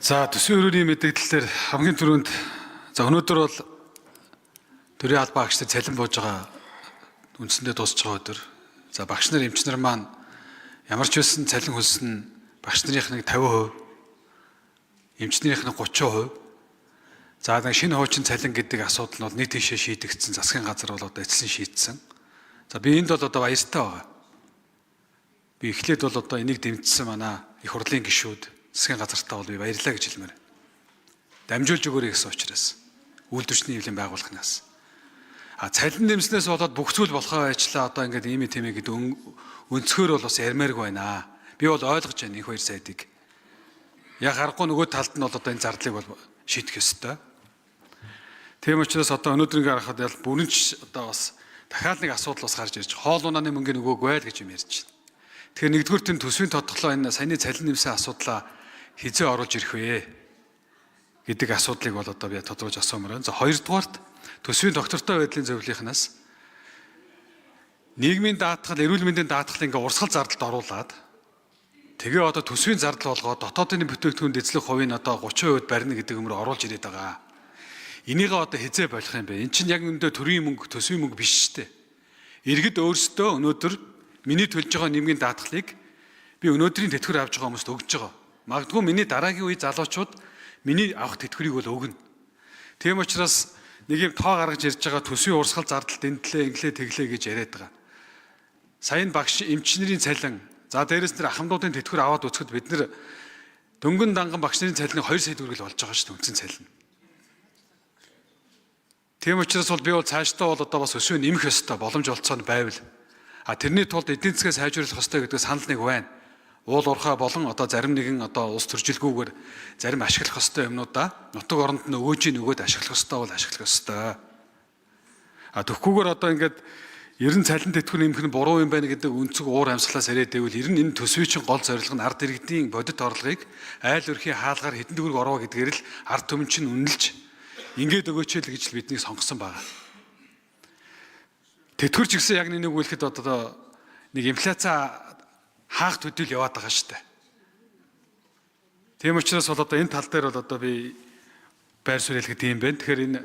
За төсвийн өрөөний мэдээлэлээр хамгийн түрүүнд өнөөдөр бол төрийн албаа багш нар цалин бууж байгаа үндсэндээ дуусж байгаа өдөр. За багш нар эмч нар маань ямар ч байсан цалин хөлс нь багш нарын нэг 50%, эмчнэрийнх нь 30%. За нэг шинэ хуучин цалин гэдэг асуудал нь бол нийт тийшээ шийдэгдсэн, засгийн газар бол одоо эцсийн шийдсэн. За би энд бол одоо баяртай байгаа. Би эхлээд бол одоо энийг дэмжсэн манай их хурлын гишүүд засгийн газартаа бол би баярлалаа гэж хэлмээр. Дамжуулж өгөөрэй гэсэн учраас үйлдвэрчний хэвлэлийн байгууллагаас. Цалин нэмснээс болоод бүх зүйл болохоо ажиллаа одоо ингээд ийм тэмээ гэдэг өнцгөр бол бас ярмааргүй байна. Би бол ойлгож байна энэ хоёр сайдыг. Яг аргагүй нөгөө талд нь бол одоо энэ зардлыг бол шийдэх ёстой. Тийм учраас одоо өнөөдөр ингээд харахад ял бүрэнч одоо бас дахиад нэг асуудал бас гарч ирж хоол унааны мөнгөний нөгөөг байл гэж юм ярьж байна. Тэгэхээр нэгдүгээр тэн төсвийн тодтоглоо энэ саяны цалин нэмсэн асуудлаа хизээ оруулж ирэх вэ гэдэг асуудлыг бол одоо би тодорхойлж асуумаар байна. За хоёрдугаарт төсвийн доктортой байдлын зөвлөлийнхнаас нийгмийн даатгал, эрүүл мэндийн даатгалыг ингээ урсгал зардалд оруулаад тэгээ одоо төсвийн зардал болгоод дотоодын бүтээгдэхүүн эзлэх хувийг одоо 30% барина гэдэг юмроо оруулж ирээд байгаа. Энийг одоо хизээ болох юм бэ? Эн чинь яг өндөө төрийн мөнгө, төсвийн мөнгө биш шүү дээ. Иргэд өөрсдөө өнөөдөр миний төлж байгаа нийгмийн даатгалыг би өнөөдрийн тэтгэвэр авч байгаа хүмүүст өгж байгаа. Магадгүй миний дараагийн үе залуучууд миний авах тэтгэврийг бол өгнө. Тийм учраас нэг юм тоо гаргаж ирж байгаа төсвийн урсгал зардал дэндлээ, инглээ, тэглээ гэж яриад байгаа. Саяны багш эмчнэрийн цалин, за дээрэс нэр ахмадуудын тэтгэвэр аваад үзэхэд бид нэр дөнгөн данган багш нарын цалиныг 2 сая төгрөг л болж байгаа шүү дээ, үндсэн цалин. Тийм учраас бол би бол цаашдаа бол одоо бас өсвөө нэмэх ёстой боломж олцоо байвал. Тэрний тулд эдийн засгаа сайжруулах ёстой гэдэг санал нэг байна. Уул уурхай болон одоо зарим нэгэн одоо улс төржилгүйгээр зарим ашиглах ёстой юмнуудаа нутаг оронд нь өгөөж ашиглах ёстой бол ашиглах ёстой. Тэгэхгүйгээр одоо ингээд 90 цалин тэтгэвэр нэмэх нь буруу юм байна гэдэг өнцөг уур амьсгалаас ирээд байвал ер нь энэ төсвийн чинь гол зорилго нь ард иргэдийн бодит орлогыг айл өрхийн хаалгаар хэдэн төгрөг оруулах гэдгээр л ард түмэн чинь үнэлж ингээд өгөөч л гэж биднийг сонгосон байна. Тэтгэвэр ч гэсэн яг нэг үгэлэхэд одоо нэг инфляци хаах төдийл яваад байгаа шүү дээ. Тийм учраас бол одоо энэ тал дээр бол одоо би байр суурь хэлэхэд юм байна. Тэгэхээр энэ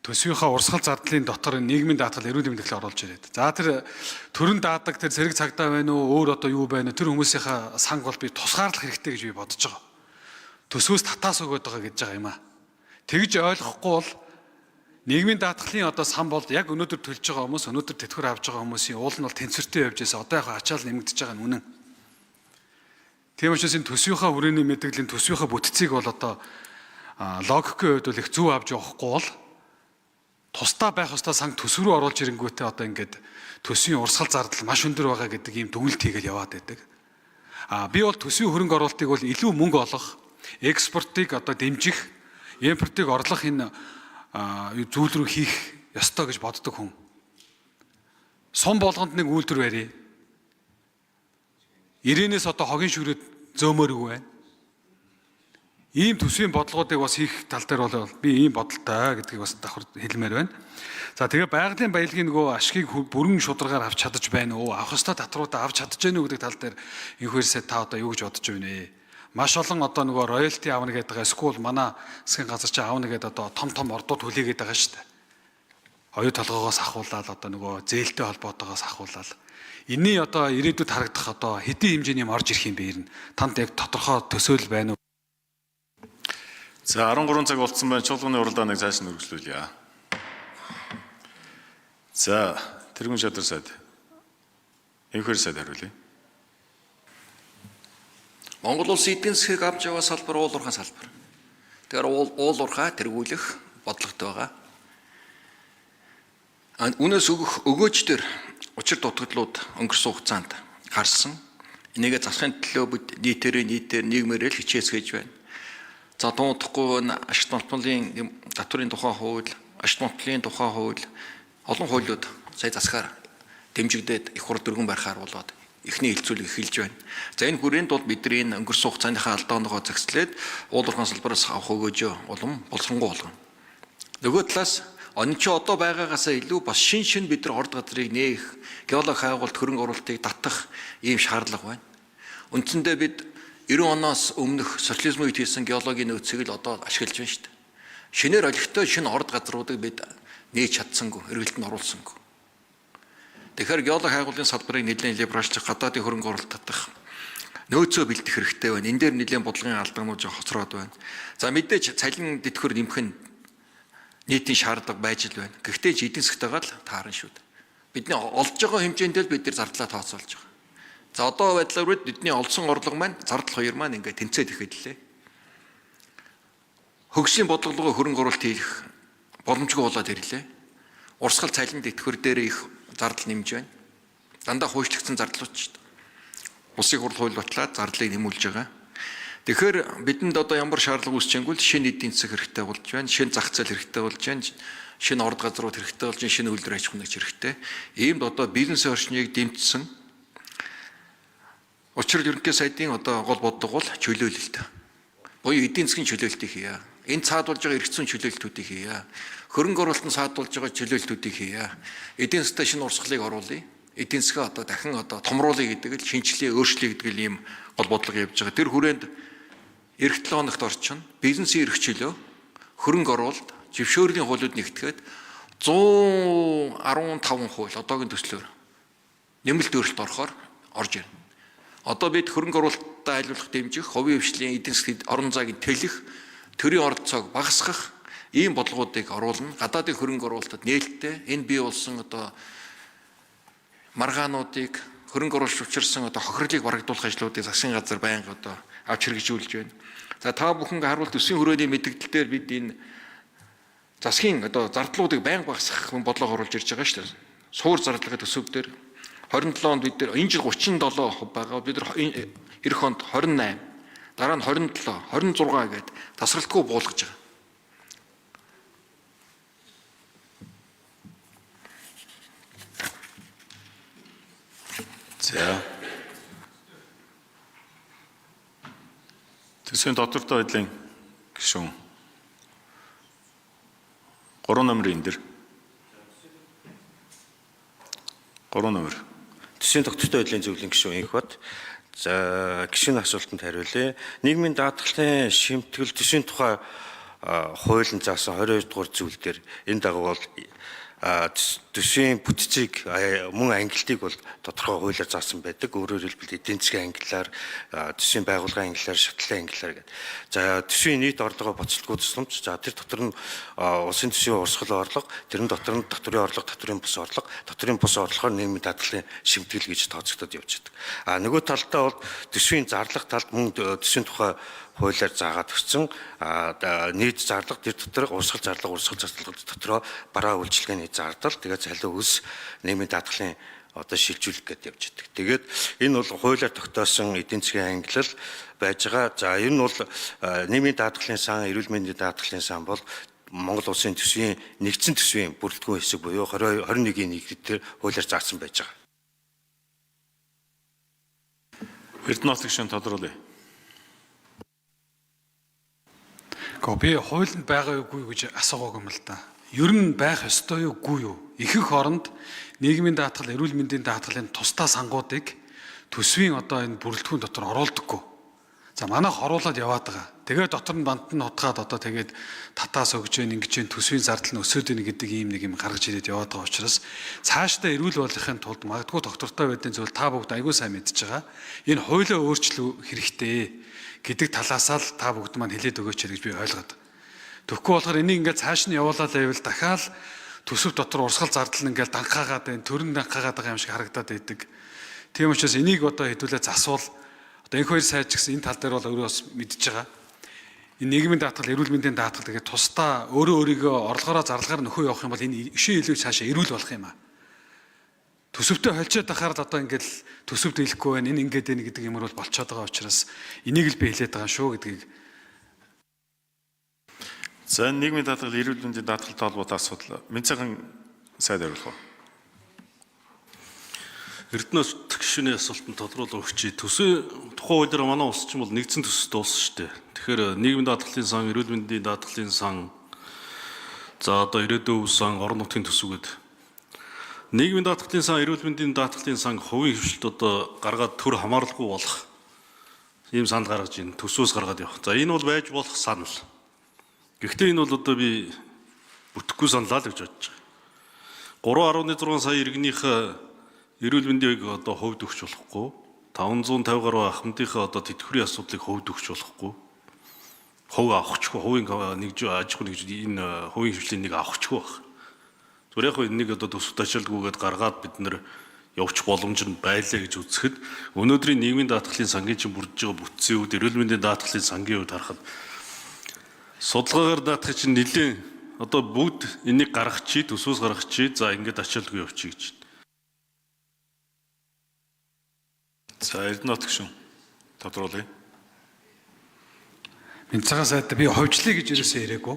төсвийнхаа урсгал зардлын дотор нийгмийн даатгал, эрүүл мэндийг оруулж ирээд. За тэр төрөн даадаг тэр зэрэг цагдаа байна уу, өөр одоо юу байна, тэр хүмүүсийнхаа санг бол би тусгаарлах хэрэгтэй гэж би бодож байгаа. Төсвөөс татаас өгöd байгаа гэж байгаа юм аа. Тэгж ойлгохгүй бол нийгмийн даатгалын одоо сан бол яг өнөөдөр төлж байгаа хүмүүс, өнөөдөр тэтгэвэр авч байгаа хүмүүсийн уул нь бол тэнцвэртэй явж байсан. Одоо яг ачаал нэмэгдэж байгаа нь үнэн. Тийм учраас энэ төсвийнхаа хүрээний мэдээллийн төсвийнхаа бүтцийг бол одоо логикийн хувьд бол их зөв авч явахгүй бол тусдаа байх ёстой санг төсвөр рүү оруулж ирэнгүүтээ одоо ингээд төсвийн урсгал зардал маш өндөр байгаа гэдэг ийм дүгнэлт хийгээл яваад байдаг. Би бол төсвийн хөрөнгө оруулалтыг бол илүү мөнгө олох, экспортыг одоо дэмжих, импортыг орлох энэ зүйл рүү хийх ёстой гэж боддог хүн. Сум болгонд нэг үйлдвэр барья. Ирээнээс одоо хогийн шүрээд зөмөргүй байна. Ийм төсвийн бодлогуудыг бас хийх тал дээр бол би ийм бодолтой гэдгийг бас давхар хэлмээр байна. За тэгээ байгалийн баялагын нөгөө ашгийг бүрэн шударгаар авч чадаж байна уу? Авах ёстой татруудаа авч чадаж байна уу гэдэг тал дээр энэ хоёрсаа та одоо юу гэж бодож байна вэ? Маш олон одоо нөгөө роялти аавна гэдэг байгаа эсвэл манай засгийн газар чи аавна гэдэг одоо том ордууд хүлээгээд байгаа шүү дээ. Оюу толгоогоос ахуулаад одоо нөгөө зээлтэй холбоотойгоос ахуулаад энэний одоо ирээдүйд харагдах одоо хэдийн хэмжээний юм орж ирэх юм бэ ер нь танд яг тодорхой төсөөлөл байна уу? За 13 цаг болцсон байна. Чуулганы уралдааныг цааш нь үргэлжлүүлье. За тэргүүн шадар сайд. Энэхээр сайд хариулъя. Монгол улс эдийн засгийг авч яваа салбар уул уурхай салбар. Тэгэхээр уул уурхай тэргүүлэх бодлоготой байгаа. Үнээс өгөөж төр учир дутагдлууд өнгөрсөн хугацаанд гарсан. Энийгээ засахын төлөө нийтээр нийгмээр л хичээсгэж байна. За дуутахгүй ашигт нотмолын татврын тухай хууль, ашигт нотмолын тухай хууль олон хуулиуд сая засахаар дэмжигдээд их хурд дөргөн барихаар болоод эхний хилцүүлэг эхэлж байна. За энэ хүрээнд бол бидний энэ өнгөрсөн хугацааныхаа алдааныгоо загслээд уул уурхай салбараас авах өгөөжөө улам болсонгуй болгоно. Нөгөө талаас энэ чи одоо байгаагаас илүү бас шин бид нар орд газрыг нээх, геологи хайгуулт хөрөнгө оруулалтыг татах ийм шаардлага байна. Үндсэндээ бид 90 оноос өмнөх социализмын үед хийсэн геологийн нөөцийг л одоо ашиглаж байна шүү дээ. Шинээр олигтой шинэ орд газруудыг бид нээж чадсангүй, эргэлтэнд оруулсангүй. Тэгэхээр геологи хайгуулын салбарыг нэлээд либералчлах, гадаадын хөрөнгө оруулалт татах нөөцөө бэлдэх хэрэгтэй байна. Энэ дээр нэлээд бодлогын алдаанууд хоцроод байна. За мэдээж цалин дэтгэхөр нэмэх нь нийтийн шаардлага байж л байна. Гэхдээ ч эдийн засгтайгаа л таарна шүү дээ. Бидний олж байгаа хэмжээндээ л бид нар зардлаа тооцоолж байгаа. За одоо байдлаар бидний олсон орлого маань зардал 2 маань ингээд тэнцээд ихэд лээ. Хөгжлийн бодлогын хөрөнгө оруулалт хийх боломжгүй болоод ирлээ. Урсгал цалин дэтгэхөр дээр их зардал нэмж байна. Дандаа хойшлогдсон зардлууд ч шүү дээ. Улсын хурл хууль батлаад зардлыг нэмүүлж байгаа. Тэгэхээр бидэнд одоо ямар шаардлага үүсчэнгүүл шинэ эдийн засаг хэрэгтэй болж байна, шинэ зах зээл хэрэгтэй болж байна, шинэ орд газрууд хэрэгтэй болж байна, шинэ үйлдвэр аж ахуйн нэгж хэрэгтэй. Иймд одоо бизнес орчныг дэмжсэн учрал ерөнхий сайдын одоо гол бодлого бол чөлөөлөлт. Буюу эдийн засгийн чөлөөлтийг хийе. Энэ цаадуулж байгаа эрх зүйн чөлөөлтүүдийг хийе. Хөрөнгө оруулалтанд цаадуулж байгаа чөлөөлтүүдийг хийе. Эдийн засгийн шинэ урсгалыг оруулъя. Эдийн засгаа одоо дахин одоо томруулъя гэдэг л шинжилгээ, өөрчлөе гэдэг л ийм гол бодлого явьж байгаа. Тэр хүрээнд эх 7 хоногт орчин бизнесийн эрх чөлөө, хөрөнгө оруулалт, жившөөрлийн хуулиуд нэгтгэхэд 115% одоогийн төслөөр нэмэлт өөрчлөлт орохоор орж ирнэ. Одоо бид хөрөнгө оруулалтаа айлуулах дэмжих, хувийн хвшлийн эдийн засгийн орон зайг тэлэх, төрийн оролцоог багасгах ийм бодлогуудыг оруулна. Гадаадын хөрөнгө оруулалтад нээлттэй энэ бий болсон одоо маргаануудыг хөрөнгө оруулалт учирсан одоо хохирлыг барагдуулах ажлуудыг засгийн газар байнга одоо авч хэрэгжүүлж байна. За та бүхэн харуул төсвийн хүрээний мэдээлэл дээр бид энэ засгийн одоо зардлуудыг байнга багасгах бодлого оруулж ирж байгаа шүү дээ. Суур зардлага төсөв дээр 27 онд бид нар энэ жил 37% байгаа. Бид нар эх онд 28, дараа нь 27, 26 гээд тасралтгүй буулгаж байгаа. За. Төсвийн доктортой байдлын гишүүн 3 номерын дээр 3 номер. Төсвийн доктортой байдлын зөвлөлийн гишүүн инх бод. За гишүүний асуултанд хариулъя. Нийгмийн даатгалын шимтгэл төсвийн тухай хуулийн заасан 22 дугаар зүйлдер энэ дагуу бол төсвийн бүтцийг мөн ангилтыг бол тодорхой хуулиар заасан байдаг. Өөрөөр хэлбэл эдийн засгийн ангиллаар, төсвийн байгууллагын ангиллаар, шатлалын ангиллаар гэдэг. За төсвийн нийт орлогоо боцолтгүй тусламж. За тэр дотор нь улсын төсвийн урсгал орлого, тэрэн дотор нь татврын орлого, татврын бус орлого, татврын бус орлогоор нийгмийн даатгалын шимтгэл гэж тооцогдоод явж байдаг. Нөгөө талдаа бол төсвийн зарлах талд мөн төсвийн тухай хуулиар заагаад өгсөн нийт зарлага тэр дотор урсгал зарлага дотроо бараа үйлчилгээний зардал тэгээд цалин өс нийгмийн даатгалын одоо шилжүүлэх гэдээ явж байдаг. Тэгээд энэ бол хуулиар тогтоосон эдийн засгийн ангилал байж байгаа. За энэ бол нийгмийн даатгалын сан, эрүүл мэндийн даатгалын сан бол Монгол улсын төсвийн нэгдсэн төсвийн бүрэлдэхүүн хэсэг буюу 21-ийн 1-р хуулиар заасан байж байгаа. Эрдэнэт гишүүн тодруулъя. Би хуулинд байгаа юугүй гэж асуугаагүй юм л да. Ер нь байх ёстой юугүй юу? Ихэнх оронд нийгмийн даатгал, эрүүл мэндийн даатгалын тусдаа сангуудыг төсвийн одоо энэ бүрэлдэхүүн дотор оруулдаггүй. За манайх оруулаад яваад байгаа. Тэгээд дотор нь банд нь утгаад одоо тэгээд татаас өгж гэн ингэж гэн төсвийн зардал нь өсөд ийн гэдэг ийм нэг юм гаргаж ирээд яваад байгаа учраас цаашдаа эрүүл болохын тулд магадгүй доктортой байдгийн зүйл та бүгд аягүй сайн мэдж байгаа. Энэ хуулиа өөрчлөх хэрэгтэй гэдэг талаасаа л та бүгд маань хэлээд өгөөч гэж би ойлгоод. Тэгэхгүй болохоор энийг ингээд цааш нь явуулаад байвал дахиад төсөв дотор урсгал зардал нь ингээд данхаагаад байна, төрн данхаагаад байгаа юм шиг харагдаад байдаг. Тийм учраас энийг одоо хэдүүлээ засвал одоо энэ хоёр сайд ч гэсэн энэ тал дээр бол өөрөө бас мэдж байгаа. Энэ нийгмийн даатгал, эрүүл мэндийн даатгал тэгээд тусдаа өөрийнхөө орлогоороо зарлагаар нөхөө явах юм бол энэ ишээ илүү цаашаа эрүүл болох юм аа. Төсөвтэй холцоод ахаар л одоо ингээд төсөв дийлэхгүй байна, энэ ингээд байна гэдэг юмар бол болцоод байгаа учраас энийг л би хэлээд байгаа шүү гэдгийг. За нийгмийн даатгал, эрүүл мэндийн даатгалтай холбоотой асуудал Менцэгийн сайд хариулах уу? Эрдэнэт гишүүний асуултанд тодруулах өгчий. Төсөө тухайн хуулиар манай улс ч юм бол нэгдсэн төсөлд улс шүү дээ. Тэгэхээр нийгмийн даатгалын сан, эрүүл мэндийн даатгалын сан, за одоо ирээдүйн сан, орон нутгийн төсвүүд. Нийгмийн даатгалын сан, эрүүл мэндийн даатгалын сан хувийн хвшилт одоо гаргаад төр хамааралгүй болох ийм санал гаргаж ийн төсвөөс гаргаад явах. За энэ бол байж болох санал. Гэхдээ энэ бол одоо би бүтэхгүй саналаа л гэж бодож байгаа. 3.6 сая иргэнийхээ эрүүл мэндийг одоо хувьд өгч болохгүй. 550 гаруй ахмадынхаа одоо тэтгэврийн асуудлыг хувьд өгч болохгүй. Хувь авахчгүй, хувийн нэгж аж ахуйн нэгж энэ хувийн хвшлийн нэг авахчгүй байх. Зүгээр яг энийг одоо төсөвт ачаалгүйгээд гаргаад бид нэр явчих боломж нь байлаа гэж үзэхэд өнөөдрийн нийгмийн даатгалын сангийн чинь бүрдэж байгаа бүтцийн үед эрүүл мэндийн даатгалын сангийн үед харахад судалгаагаар даатгах чинь нэлээд одоо бүгд энийг гаргачих, төсвөөс гаргачих, за ингээд ачаалгүй явчих гэж. За Эрдэнэт гүшүүн тодруулъя. Бянцхан сайд би ховжлыг гэж ерөөсөө ирээгүй.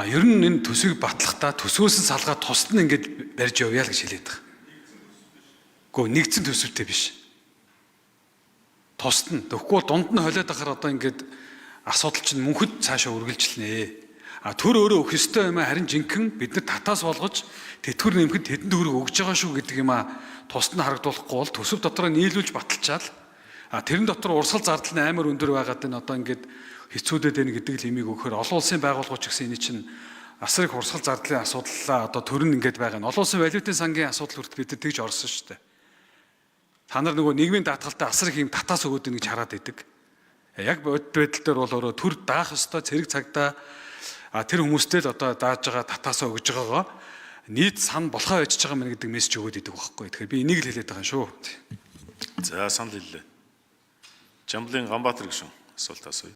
Ер нь энэ төсвийг батлахдаа төсвөөс нь салгаад тусад нь ингээд барьж явъя л гэж хэлээд байгаа. Гэхдээ нэгдсэн төсөвтэй биш. Тусад нь. Тэгэхгүй бол дунд нь холиод ахаар одоо ингээд асуудал чинь мөнхөд цаашаа үргэлжилнэ. Төр өөрөө өгөх ёстой юм харин жинхэнэ бид нар татаас болгож тэтгэвэр нэмэхэд тэдэнд төгрөг өгж байгаа шүү гэдэг юм тусад нь харагдуулахгүй бол төсөв дотроо нийлүүлж баталчаал. Тэрэн дотор урсгал зардал нь амар өндөр байгаад энэ одоо ингээд хэцүүдэд байна гэдэг л имийг өгөхөөр олон улсын байгууллагууд ч гэсэн энэ чинь асар их урсгал зардлын асуудлаа одоо төрн ингээд байгаа нь олон улсын валютын сангийн асуудал хүртэл бид тэгж орсон шүү дээ. Та нар нөгөө нийгмийн даатгалтай асар их юм татаас өгөөд нэг хараад идэг. Яг бодит байдал дээр бол өөрөө төр даах ёстой цэрэг цагдаа тэр хүмүүстэй л одоо дааж байгаа татаасаа өгж байгаагаа нийт сан болохоо очиж байгаа мэн гэдэг мессеж өгөөд идэг байхгүй. Тэгэхээр би энийг л хэлээд байгаа шүү. За санал хэллээ. Жамблын Ганбаатар гүшүүн асуулт асууя.